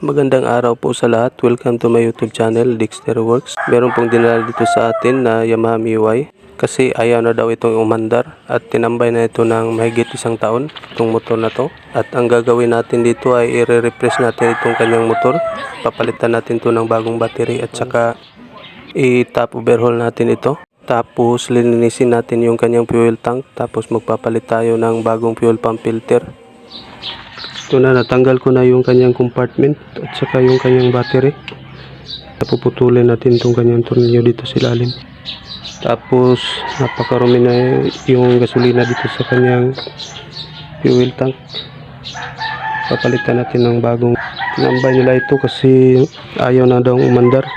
Magandang araw po sa lahat. Welcome to my YouTube channel, Dexter Works. Meron pong dinala dito sa atin na Yamaha MIUI kasi ayaw na daw itong umandar at tinambay na ito ng mahigit isang taon itong motor na to. At ang gagawin natin dito ay i-refresh natin itong kanyang motor. Papalitan natin to ng bagong battery at saka i-top overhaul natin ito. Tapos linisin natin yung kanyang fuel tank. Tapos magpapalit tayo ng bagong fuel pump filter. Ito na, natanggal ko na yung kanyang compartment at saka yung kanyang battery. Napuputulin natin itong kanyang tornilyo dito sa ilalim. Tapos napakarumi na yung gasolina dito sa kanyang fuel tank. Papalitan natin ng bagong. Tinambay nila ito kasi ayaw na daw umandar.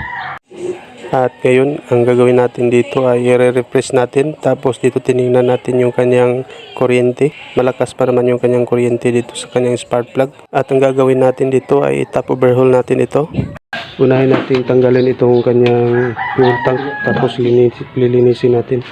At ngayon, ang gagawin natin dito ay i-refresh natin. Tapos dito tinignan natin yung kanyang kuryente. Malakas pa naman yung kanyang kuryente dito sa kanyang spark plug. At ang gagawin natin dito ay i-top overhaul natin ito. Unahin natin tanggalin itong kanyang fuel tank. Tapos lilinisin natin.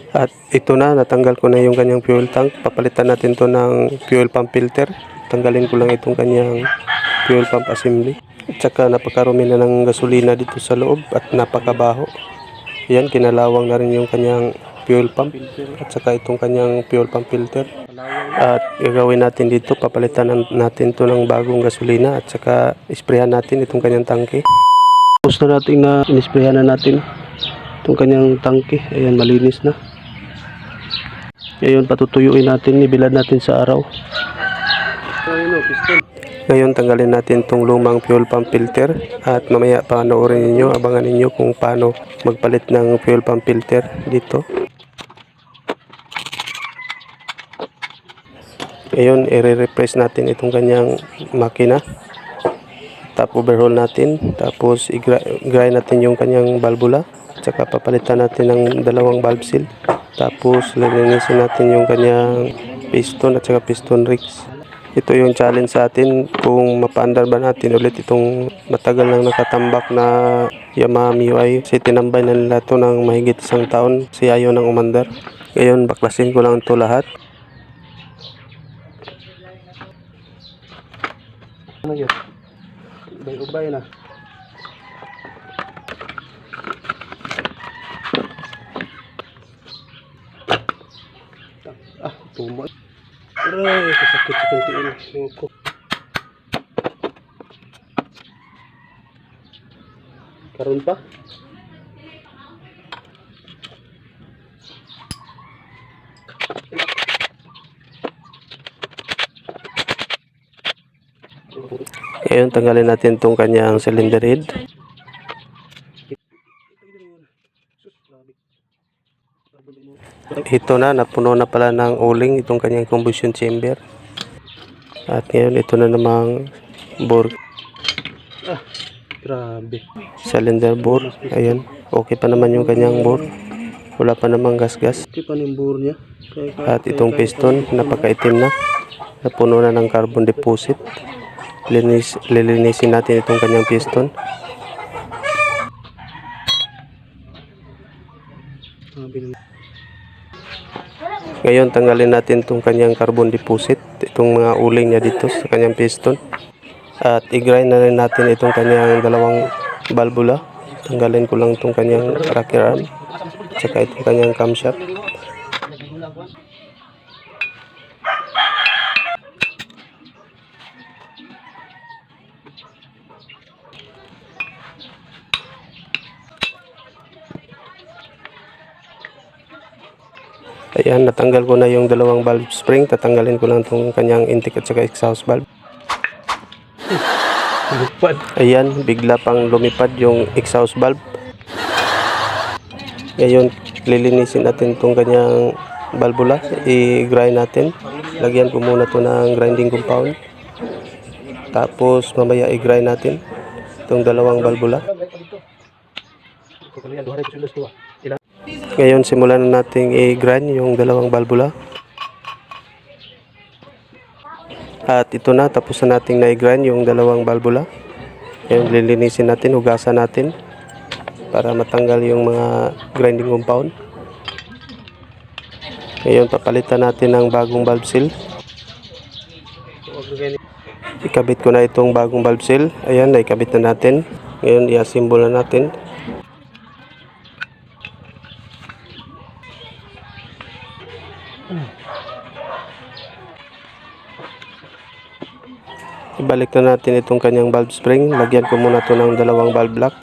At ito na, natanggal ko na yung kanyang fuel tank. Papalitan natin to ng fuel pump filter. Tanggalin ko lang itong kanyang fuel pump assembly. At saka napakarumi na ng gasolina dito sa loob at napakabaho. Yan, kinalawang na rin yung kanyang fuel pump at saka itong kanyang fuel pump filter. At gagawin natin dito, papalitan natin to ng bagong gasolina at saka isprayan natin itong kanyang tangke. Tapos na natin na inisprayan na natin itong kanyang tangke. Ayan, malinis na. Ngayon patutuyuin natin, ibilad natin sa araw. Ngayon tanggalin natin itong lumang fuel pump filter at mamaya panoorin ninyo, abangan ninyo kung paano magpalit ng fuel pump filter dito. Ngayon i-refresh natin itong kanyang makina. Top overhaul natin, tapos i-grind natin yung kanyang valvula. Tsaka papalitan natin ng dalawang valve seal. Tapos lilinisin natin yung kanyang piston at saka piston rings. Ito yung challenge sa atin kung mapaandar ba natin ulit itong matagal nang nakatambak na Yamaha MIUI. Kasi tinambay na nila ito ng mahigit isang taon kasi ayaw nang umandar. Ngayon baklasin ko lang ito lahat. Ano yun? Ubay na. Tumoy. Aray, kasakit sa kuntiin. Ko. Karon pa? Ngayon tanggalin natin itong kanyang cylinder head. Ito na, napuno na pala ng uling itong kanyang combustion chamber. At ngayon ito na namang bore. Grabe. Cylinder bore. Ayan, okay pa naman yung kanyang bore. Wala pa namang gas-gas. Okay pa yung bore niya. At itong piston, napakaitim na. Napuno na ng carbon deposit. Lilinisin natin itong kanyang piston. Ngayon tanggalin natin itong kanyang carbon deposit, itong mga uling niya dito sa kanyang piston. At i-grind na rin natin itong kanyang dalawang valvula. Tanggalin ko lang itong kanyang rocker arm, saka itong kanyang camshaft. Ayan, natanggal ko na yung dalawang valve spring. Tatanggalin ko lang itong kanyang intake at saka exhaust valve. Ayan, bigla pang lumipad yung exhaust valve. Ngayon, lilinisin natin itong kanyang valvula. I-grind natin. Lagyan ko muna ito ng grinding compound. Tapos mamaya i-grind natin itong dalawang valvula. Ngayon simulan na natin i-grind yung dalawang valvula. At ito na, tapos na natin na i-grind yung dalawang valvula. Ngayon lilinisin natin, hugasan natin para matanggal yung mga grinding compound. Ngayon papalitan natin ng bagong valve seal. Ikabit ko na itong bagong valve seal. Ayan, naikabit na natin. Ngayon i-assemble na natin. Ibalik na natin itong kanyang valve spring. Lagyan ko muna ito ng dalawang valve lock.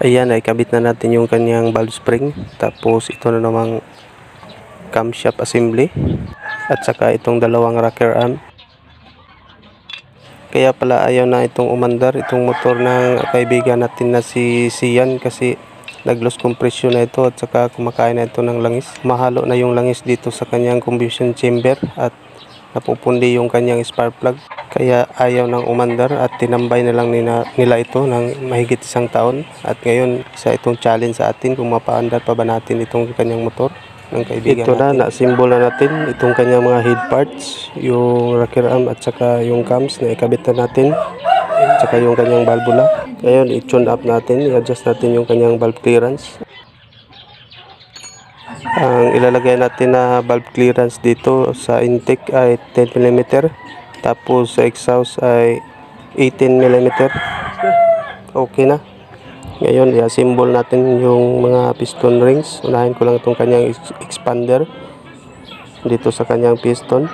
Ayan, ay kabit na natin yung kanyang valve spring. Tapos ito na namang camshaft assembly. At saka itong dalawang rocker arm. Kaya pala ayaw na itong umandar, itong motor ng kaibigan natin na si Sian, kasi nag-loss compression na ito at saka kumakain na ito ng langis. Mahalo na yung langis dito sa kanyang combustion chamber at napupundi yung kanyang spark plug. Kaya ayaw nang umandar at tinambay na lang nila ito ng mahigit 1 taon. At ngayon, isa itong challenge sa atin kung mapaandar pa ba natin itong kanyang motor ng kaibigan ito natin. Na-assemble na natin itong kanyang mga head parts, yung rocker arm at saka yung cams na ikabit na natin. At saka yung kanyang valvula. Ngayon, i-tune up natin, i-adjust natin yung kanyang valve clearance. Ang ilalagay natin na valve clearance dito sa intake ay 10 mm. Tapos sa exhaust ay 18 mm. Okay na. Ngayon, i-assemble natin yung mga piston rings. Unahin ko lang itong kanyang expander dito sa kanyang piston.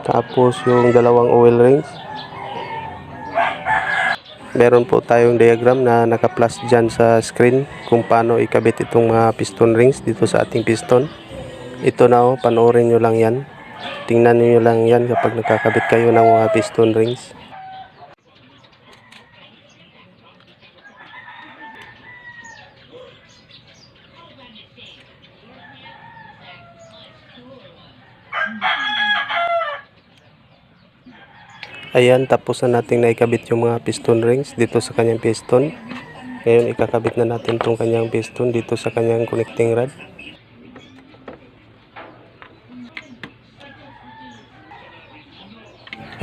Tapos yung dalawang oil rings. Meron po tayong diagram na naka-flash dyan sa screen kung paano ikabit itong mga piston rings dito sa ating piston. Ito na panoorin nyo lang yan. Tingnan nyo lang yan kapag nakakabit kayo ng mga piston rings. Ayan, tapos na natin naikabit yung mga piston rings dito sa kanyang piston. Ngayon, ikakabit na natin itong kanyang piston dito sa kanyang connecting rod.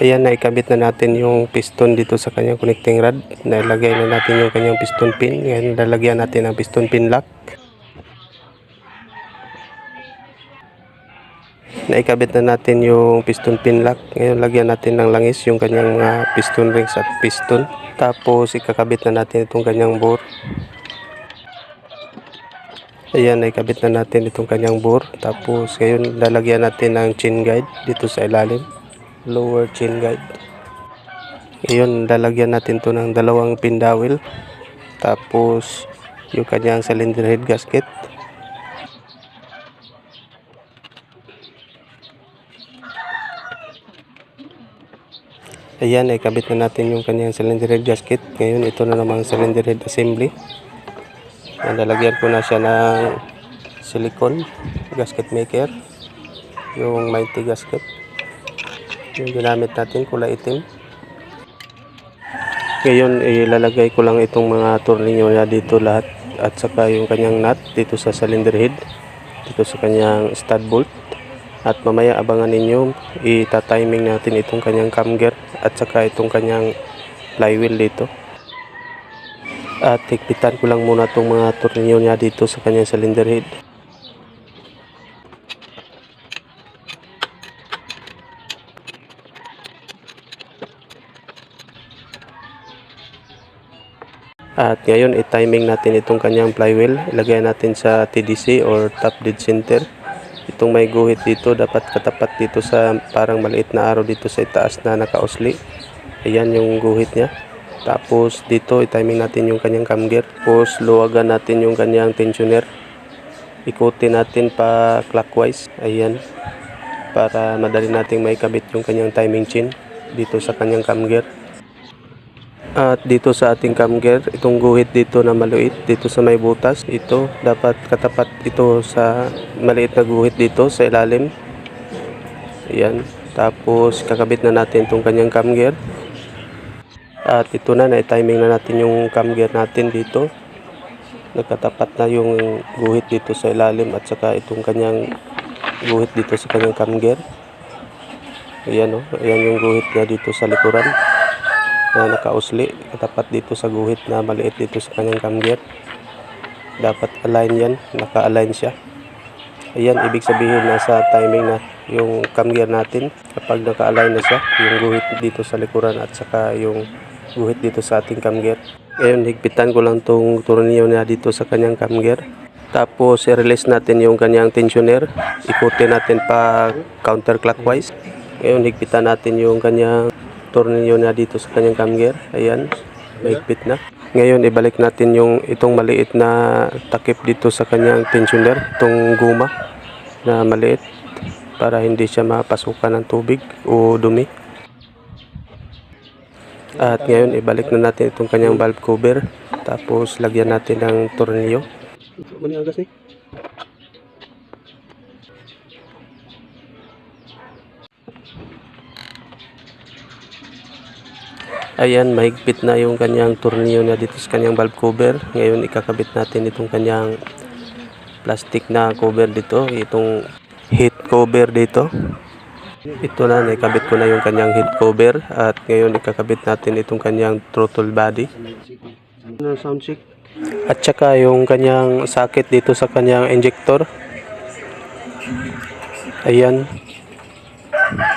Ayan, naikabit na natin yung piston dito sa kanyang connecting rod. Nailagay na natin yung kanyang piston pin. Ngayon, lalagyan natin ang piston pin lock. Naikabit na natin yung piston pin lock. Ngayon, lagyan natin ng langis yung kanyang mga piston rings at piston. Tapos, ikakabit na natin itong kanyang bore. Ayan, naikabit na natin itong kanyang bore. Tapos, ngayon, lalagyan natin ng chain guide dito sa ilalim. Lower chain guide. Ngayon, lalagyan natin to ng dalawang pin dowel. Tapos, yung kanyang cylinder head gasket. Ayan, ikabit na natin yung kanyang cylinder head gasket. Ngayon, ito na namang cylinder head assembly. Lalagyan ko na siya ng silicone gasket maker. Yung mighty gasket. Yung ginamit natin, kulay itim. Ngayon, ilalagay ko lang itong mga tornilyo niya dito lahat. At saka yung kanyang nut dito sa cylinder head. Dito sa kanyang stud bolt. At mamaya abangan ninyo, ita-timing natin itong kanyang cam gear. At saka itong kanyang flywheel dito. At higpitan ko lang muna itong mga tornilyo niya dito sa kanyang cylinder head. At ngayon, i-timing natin itong kanyang flywheel. Ilagay natin sa TDC or top dead center. Itong may guhit dito, dapat katapat dito sa parang maliit na arrow dito sa itaas na naka-usli. Ayan yung guhit niya. Tapos dito, i-timing natin yung kanyang cam gear. Tapos luwagan natin yung kanyang tensioner. Ikutin natin pa clockwise. Ayan. Para madali nating maikabit yung kanyang timing chain dito sa kanyang cam gear. At dito sa ating cam gear, itong guhit dito na maliit, dito sa may butas, ito dapat katapat ito sa maliit na guhit dito sa ilalim. Ayan. Tapos kakabit na natin itong kanyang cam gear. At ito na, na-timing na natin yung cam gear natin dito. Nagkatapat na yung guhit dito sa ilalim at saka itong kanyang guhit dito sa kanyang cam gear. Ayan o, ayan yung guhit niya dito sa likuran na nakausli, katapat dito sa guhit na maliit dito sa kanyang cam gear. Dapat align yan, naka-align siya. Ayan, ibig sabihin nasa timing na yung cam gear natin kapag naka-align na siya, yung guhit dito sa likuran at saka yung guhit dito sa ating cam gear. Ngayon, higpitan ko lang tong tornilyo na dito sa kanyang cam gear. Tapos, i-release natin yung kanyang tensioner. Ikutin natin pa counterclockwise. Ngayon, higpitan natin yung kanyang tornilyo na dito sa kanyang cam gear. Ayan, mahigpit na. Ngayon, ibalik natin yung itong maliit na takip dito sa kanyang tensioner, itong guma na maliit para hindi siya mapasukan ng tubig o dumi. At ngayon, ibalik na natin itong kanyang valve cover, tapos lagyan natin ng tornilyo. Ayan, mahigpit na yung kanyang tornilyo na dito sa kanyang valve cover. Ngayon, ikakabit natin itong kanyang plastic na cover dito, itong heat cover dito. Ito na, naikabit ko na yung kanyang heat cover at ngayon ikakabit natin itong kanyang throttle body. At saka yung kanyang socket dito sa kanyang injector. Ayan.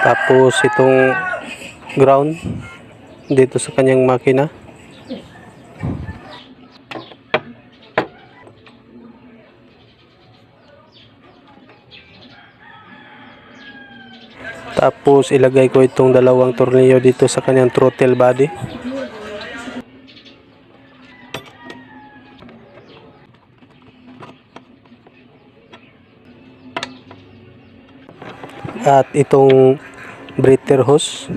Tapos itong ground dito sa kanyang makina. Tapos ilagay ko itong dalawang tornilyo dito sa kanyang throttle body. At itong breather hose.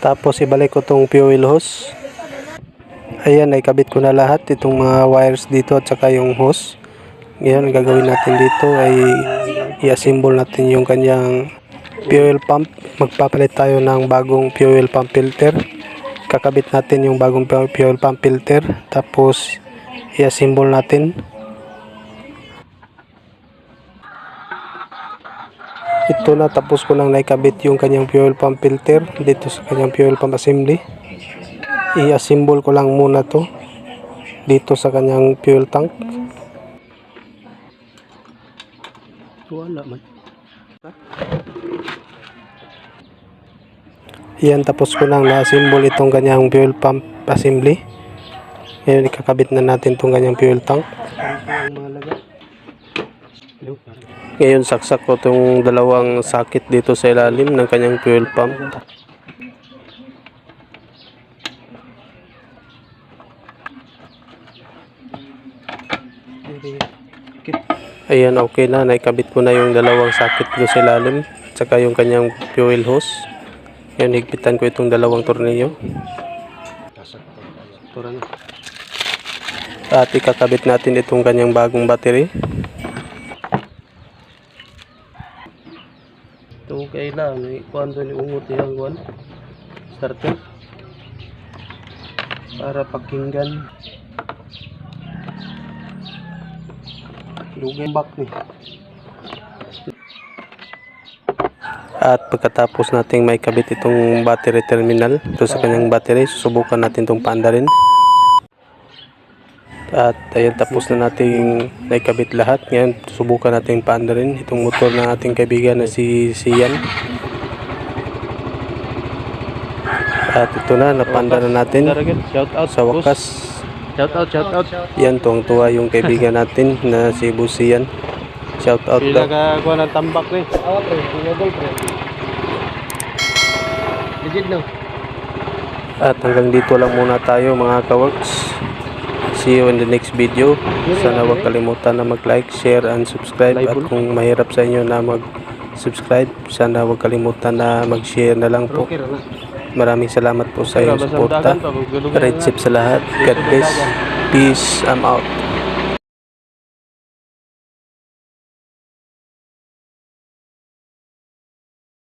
Tapos ibalik ko itong fuel hose. Ayan, naikabit ko na lahat itong mga wires dito at saka yung hose. Ngayon, ang gagawin natin dito ay i-assemble natin yung kanyang fuel pump. Magpapalit tayo ng bagong fuel pump filter. Kakabit natin yung bagong fuel pump filter. Tapos i-assemble natin. Ito na, tapos ko nang naikabit yung kanyang fuel pump filter dito sa kanyang fuel pump assembly. I-assemble ko lang muna to dito sa kanyang fuel tank. Wala man. Yan, tapos ko nang na-assemble itong kanyang fuel pump assembly. Ngayon, ikakabit na natin itong kanyang fuel tank. Ngayon, saksak ko itong dalawang socket dito sa ilalim ng kanyang fuel pump. Ayan, okay na. Naikabit ko na yung dalawang socket dito sa ilalim. Tsaka yung kanyang fuel hose. Ngayon, higpitan ko itong dalawang tornilyo. At ikakabit natin itong kanyang bagong battery. Ito kailangan kuan doon iungot yung kuan starter para pakinggan lugay back ni. At pagkatapos nating may kabit itong battery terminal ito sa kanyang battery, susubukan natin itong paanda rin. At ayan, tapos na nating naikabit lahat. Ngayon, subukan natin paanda rin itong motor ng ating kaibigan na si Sian. At ito na, napanda na natin sa wakas. Shout out. Yan, tuwang-tuwa yung kaibigan natin na si Sian. Shout out daw. Pila ka kuha ng tambak ni. Pre, pinagol pre. Legit no. At hanggang dito lang muna tayo mga ka-works. See you in the next video. Sana huwag kalimutan na mag-like, share, and subscribe. At kung mahirap sa inyo na mag-subscribe, sana huwag kalimutan na mag-share na lang po. Maraming salamat po sa iyong suporta. Red chip sa lahat. God bless. Peace. I'm out.